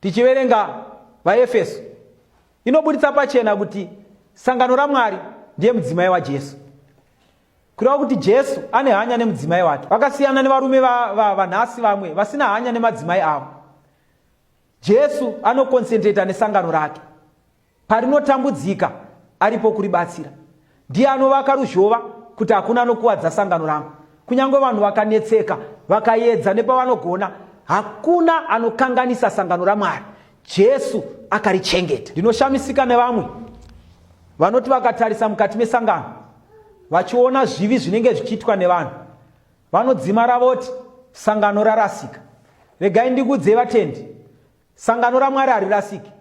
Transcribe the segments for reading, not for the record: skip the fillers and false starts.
tichiverenga vaEfeso inobuditsa pachena kuti sangano raMwari ndiye mudzimai waJesu. Kureva kuti Jesu ane hanya nemudzimai wake. Vakasiyana nevarume vanhasi vamwe vasina hanya nemadzimai avo. Jesu anokonsentrata nesangano rake. Parinotambudzika aripo kuribatsira. Ndiye anovaka ruzhova kuti hakuna anokuwadza sangano rangu. Kunyange vanhu vakanetseka, vakaedza nepavanogona, hakuna anokanganisa sangano raMwari. Jesu akarichengeta. Ndinoshamisika nevamwe vanoti vakatarisa mukati mesangano vachiona zvivi zvinenge zvichiitwa nevanhu, vanodzimara voti sangano rarasika. Regai ndikudze vatendi, sangano raMwari harirasiki.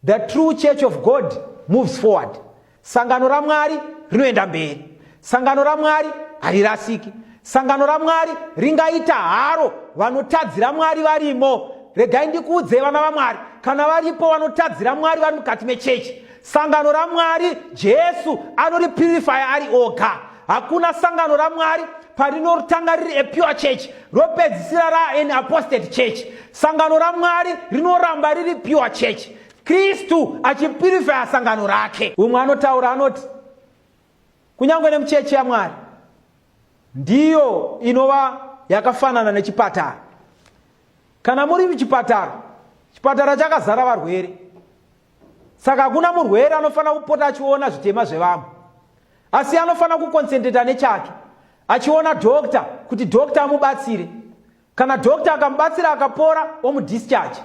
The true church of God moves forward. Sangano raMwari rinoenda mberi. Sangano raMwari harirasiki. Sangano raMwari ringaita haro vanotadzira Mwari varimo. Regai ndikudze vana vaMwari, kana varipo vanotadzira Mwari vari mukati mechechi, sangano raMwari Jesu anoripurifya ari oga. Hakuna sangano raMwari parinotanga riri a pure church ropedzisira an apostate church. Sangano raMwari rinoramba riri pure church, Kristu achipurifya sangano rake. Umwe anotaura anoti kunyange nemuchechi yaMwari ndiyo inova yakafanana nechipatara. Kana muri muchipatara, chipatara chakazara varwere, saka hakuna murwere anofana kupota achiona zvitema zvevamwe, asi anofana kukonsentrata nechake, achiona dokta kuti dokta amubatsire. Kana dokta akamubatsira akapora, omudischarge.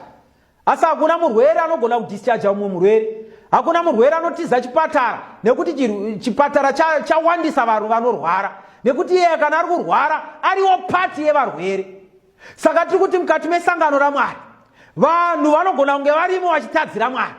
Asi hakuna murwere anogona kudischarge umwe murwere. Hakuna murwere anotiza chipatara nekuti chipatara chawandisa vanhu vanorwara, nekuti iye kana ari kurwara ariwo pati yevarwere. Saka tiri kuti mukati mesangano raMwari vanhu vanogona kunge varimo vachitadzira Mwari,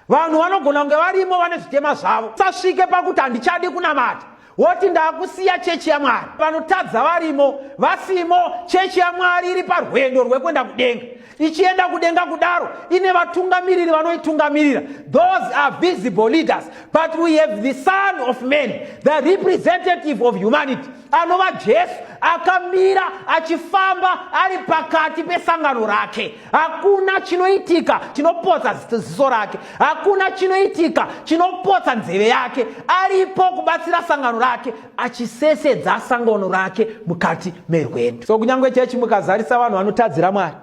vanhu vanogona kunge varimo vane zvitema zvavo. Sasvike pakuti handichadi kunamata, woti ndakusiya chechi yaMwari. Vanotadza varimo, vasimo, chechi yaMwari iri parwendo rwekuenda kudenga. Ichienda kudenga kudaro ine vatungamiriri vanoitungamirira. Those are visible leaders, but we have the Son of Man, the representative of humanity, anova Jesu, akamira achifamba ari pakati pesangano rake. Hakuna chinoitika chinopotsa ziso rake, hakuna chinoitika chinopotsa nzeve yake. Aripo kubatsira sangano rake, achisesedza sangano rake mukati merwendo. So kunyange chechi mukazarisa vanhu vanotadzira Mwari,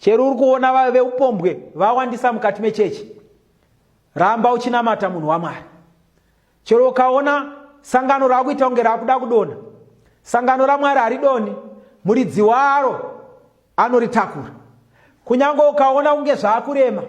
chero uri kuona veupombwe vawandisa mukati mechechi, ramba uchinamata munhu waMwari. Chero ukaona sangano rakuita kunge rakuda kudona, sangano raMwari haridoni, muridzi waro anoritakura. Kunyange ukaona kunge zvakurema,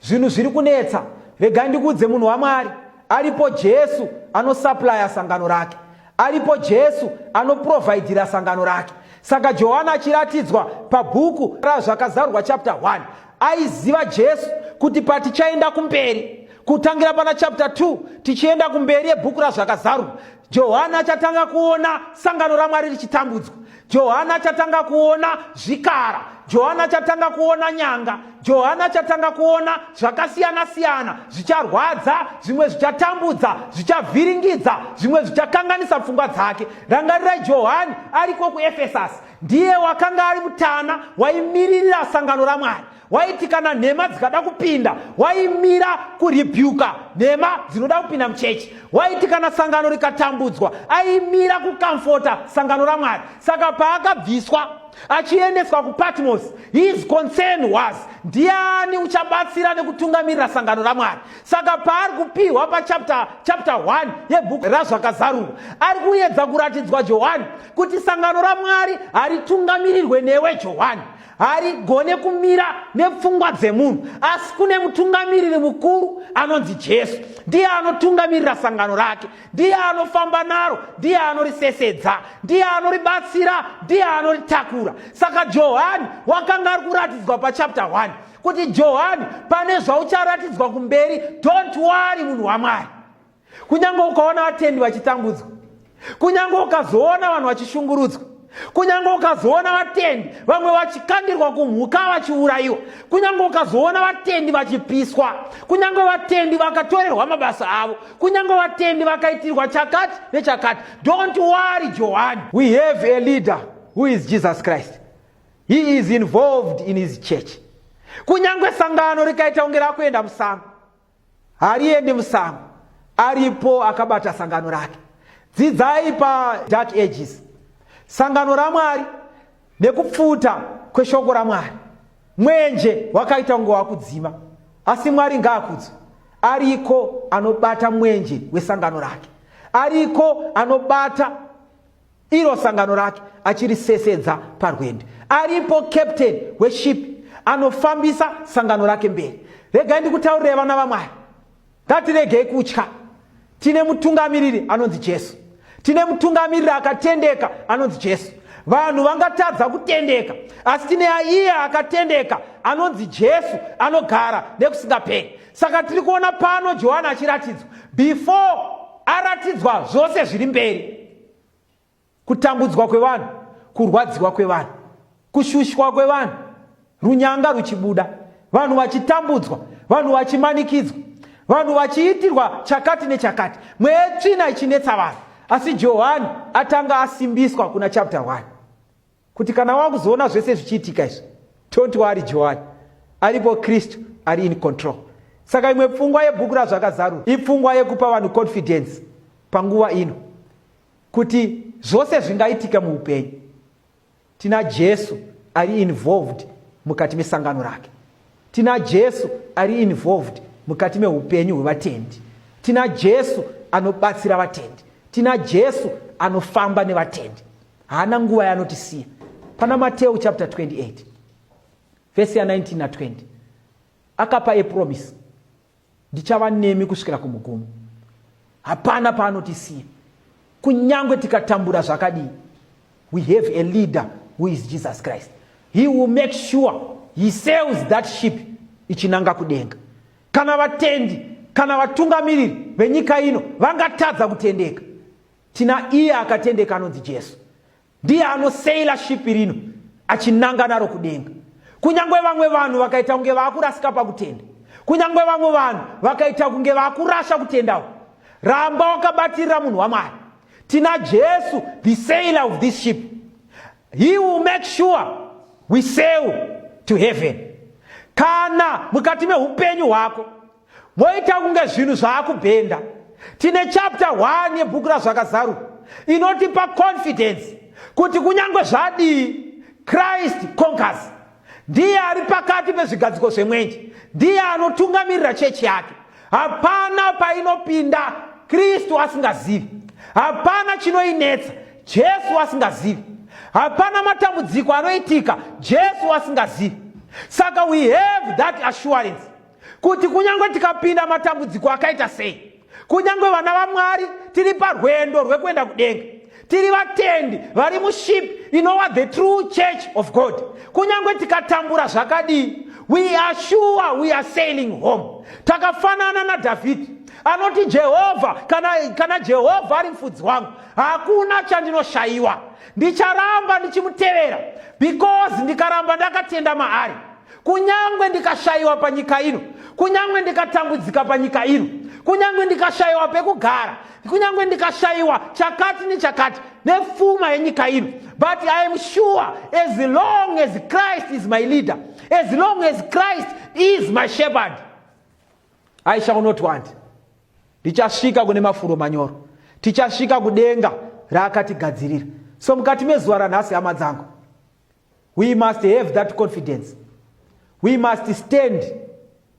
zvinhu zviri kunetsa, regai ndikudze munhu waMwari, aripo Jesu anosuplya sangano rake, aripo Jesu anoprovidira sangano rake. Saka Johana achiratidzwa pabhuku razvakazarurwa chapter 1 aiziva Jesu kuti patichaenda kumberi, kutangira pana chapter 2 tichienda kumberi yebhuku razvakazarurwa, Johana achatanga kuona sangano raMwari richitambudzwa. Johana achatanga kuona zvikara, Johana achatanga kuona nyanga, Johana achatanga kuona zvakasiyana siyana, zvicharwadza, zvimwe zvichatambudza, zvichavhiringidza, zvimwe zvichakanganisa pfungwa dzake. Rangarirai Johani ariko kuEfesasi, ndiye wakanga ari mutana waimirira sangano raMwari. Waiti kana nhema dzikada kupinda, waimira kuribyuka nhema dzinoda kupinda muchechi. Waiti kana sangano rikatambudzwa, aimira kukamfota sangano raMwari. Saka paakabviswa achiendeswa kuPatmos, his concern was ndiani uchabatsira nekutungamirira sangano raMwari. Saka paari kupiwa pachapter 1 yebhuku razvakazarurwa, ari kuedza kuratidzwa Johani kuti sangano raMwari haritungamirirwe newe Johani, harigone kumira nepfungwa dzemunhu, asi kune mutungamiriri mukuru anonzi Jesu. Ndiye anotungamirira sangano rake, ndiye anofamba naro, ndiye anorisesedza, ndiye anoribatsira, ndiye anoritakura. Saka Johani wakanga ari kuratidzwa pachapter 1 kuti Johani pane zvaucharatidzwa kumberi. Don't worry munhu waMwari. Kunyange ukaona vatendi vachitambudzwa, kunyange ukazoona vanhu vachishungurudzwa, kunyange ukazoona vatendi vamwe vachikandirwa kumhuka vachiurayiwa, kunyange ukazoona vatendi vachipiswa, kunyange vatendi vakatorerwa mabasa avo, kunyange vatendi vakaitirwa chakati nechakati, don't worry Johani. We have a leader who is Jesus Christ. He is involved in his church. Kunyangwe sangano rikaita kunge rakuenda musango, hariendi musango, aripo akabata sangano rake. Dzidzai paDark Ages sangano raMwari nekupfuta kweshoko raMwari. Mwenje wakaita kunge wakudzima, asi Mwari ngaakudzwe. Ariko anobata mwenje wesangano rake, ariko anobata iro sangano rake achirisesedza parwendo. Aripo captain weship anofambisa sangano rake mberi. Regai ndikutaurire vana vaMwari, ngatiregei kutya. Tine mutungamiriri anonzi Jesu, tine mutungamiriri akatendeka anonzi Jesu. Vanhu vangatadza kutendeka, asi tine iye akatendeka anonzi Jesu, anogara nekusingaperi. Saka tiri kuona pano Johani achiratidzwa, before aratidzwa zvose zviri mberi: kutambudzwa kwevanhu, kurwadziwa kwevanhu, kushushwa kwevanhu, runyanga ruchibuda, vanhu vachitambudzwa, vanhu vachimanikidzwa, vanhu vachiitirwa chakati nechakati, mwetsvina ichinetsa vanhu. Asi Johani atanga asimbiswa kuna chapter 1 kuti kana wakuzoona zvese zvichiitika izvi, don't worry, Johani aripo, Kristu ari in control. Saka imwe pfungwa yebhuku razvakazarurwa ipfungwa yekupa vanhu confidence panguva ino kuti zvose zvingaitika muupenyu, tina Jesu ari involved mukati mesangano rake, tina Jesu ari involved mukati meupenyu hwevatendi, tina Jesu anobatsira vatendi, tina Jesu anofamba nevatendi, haana nguva yanotisiya. Pana Mateo chapter 28 verse ya 19 na 20 akapa promise: ndichava nemi kusvikira kumugumo. Hapana paanotisiya. Kunyangwe tikatambura zvakadii, we have a leader who is Jesus Christ. He will make sure he sails that ship ichinanga kudenga. Kana vatendi, kana vatungamiriri venyika ino vangatadza kutendeka, tina iye akatendeka anonzi Jesu. Ndiye anosaila shipi rino achinanga naro kudenga. Kunyangwe vamwe vanhu vakaita kunge vakurasika pakutenda, kunyangwe vamwe vanhu vakaita kunge vakurasha kutendawo, ramba wakabatirira munhu waMwari. Tina Jesu, the sailor of this ship. He will make sure we sail to heaven. Kana mukati meupenyu hwako moita kunge zvinhu zvaakubhenda, tine chapter 1 yebhuku razvakazarurwa inotipa confidence kuti kunyangwe zvadii, Christ conquers. Ndiye ari pakati pezvigadziko zvemwenje, ndiye anotungamirira chechi yake. Hapana painopinda Kristu asingazivi, hapana chinoinetsa Jesu asingazivi, hapana matambudziko anoitika Jesu asingazivi. Saka we have that assurance kuti kunyangwe tikapinda matambudziko akaita sei, kunyangwe vana vaMwari tiri parwendo rwekuenda kudenga, tiri vatendi vari muship inova the true church of God, kunyangwe tikatambura zvakadii, we are sure we are sailing home. Takafanana naDhavhidhi anoti Jehovha, kana Jehovha ari mufudzi wangu, hakuna chandinoshayiwa. Ndicharamba ndichimutevera, because ndikaramba ndakatenda maari. Kunyangwe ndikashayiwa panyika ino, kunyangwe ndikatambudzika panyika ino, kunyangwe ndikashayiwa pekugara, kunyangwe ndikashayiwa chakati nechakati nepfuma yenyika ino, but I am sure as long as Christ is my leader, as long as Christ is my shepherd, I shall not want. Tichasvika kune mafuro manyoro, tichasvika kudenga raakatigadzirira. So mukati mezuva ranhasi, hama dzangu, we must have that confidence. We must stand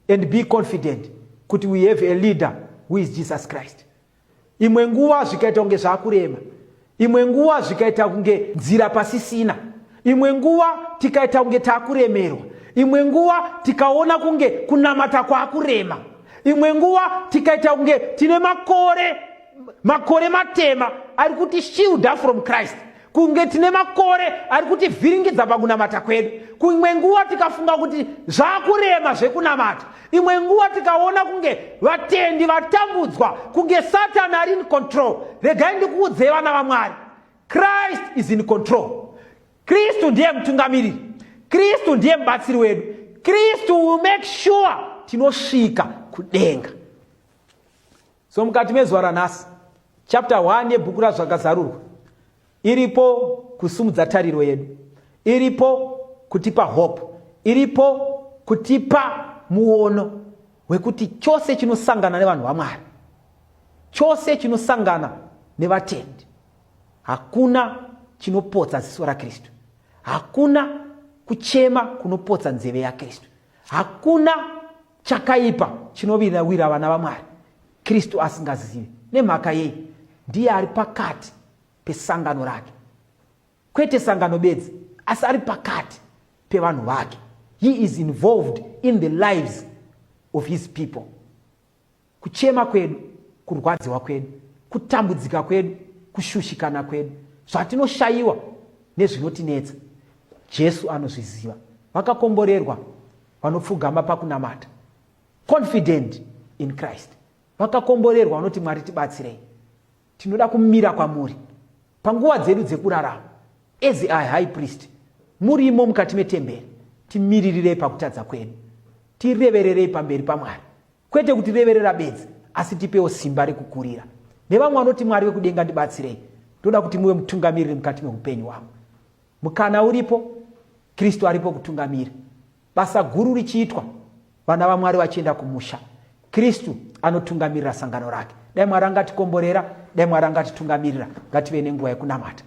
and be confident kuti we have a leader who is Jesus Christ. Imwe nguva zvikaita kunge zvakurema, imwe nguva zvikaita kunge nzira pasisina, imwe nguva tikaita kunge takuremerwa, imwe nguva tikaona kunge kunamata kwakurema, imwe nguva tikaita kunge tine makore matema ari kuti shielda from Christ, kunge tine makore ari kuti vhiringidza pakunamata kwedu. Imwe nguva tikafunga kuti zvakurema zvekunamata, imwe nguva tikaona kunge vatendi vatambudzwa, kunge Satani ari in control. Regai ndikuudze vana vaMwari, Christ is in control. Kristu ndiye mutungamiriri, Kristu ndiye mubatsiri wedu, Kristu will make sure tinosvika kudenga. So mukati mezuva ranhasi, chapter 1 yebhuku razvakazarurwa iripo kusumudza tariro yedu, iripo kutipa hope, iripo kutipa muono wekuti chose chinosangana nevanhu vaMwari, chose chinosangana nevatendi, hakuna chinopotsa ziso raKristu, hakuna kuchema kunopotsa nzeve yaKristu, hakuna chakaipa chinovira vana vaMwari Kristu asingazivi. Nemhaka yei? Ndiye ari pakati pesangano rake, kwete sangano bedzi, asi ari pakati pevanhu vake. He is involved in the lives of his people. Kuchema kwedu, kurwadziwa kwedu, kutambudzika kwedu, kushushikana kwedu, zvatinoshayiwa nezvinotinetsa, Jesu anozviziva. Vakakomborerwa vanopfugama pakunamata, confident in Christ. Vakakomborerwa vanoti Mwari tibatsirei, tinoda kumira kwamuri panguva dzedu dzekurarama. As a high priest, murimo mukati metemberi, timirirei pakutadza kwedu, tirevererei pamberi paMwari, kwete kutireverera bedzi, asi tipewo simba rekukurira. Nevamwe vanoti Mwari wekudenga ndibatsirei, ndoda kuti muve mutungamiriri mukati meupenyu hwangu. Mukana uripo, Kristu aripo kutungamira. Basa guru richiitwa, vana vaMwari vachienda kumusha, Kristu anotungamirira sangano rake. Dai Mwari angatikomborera, dai Mwari angatitungamirira, ngative nenguva yekunamata.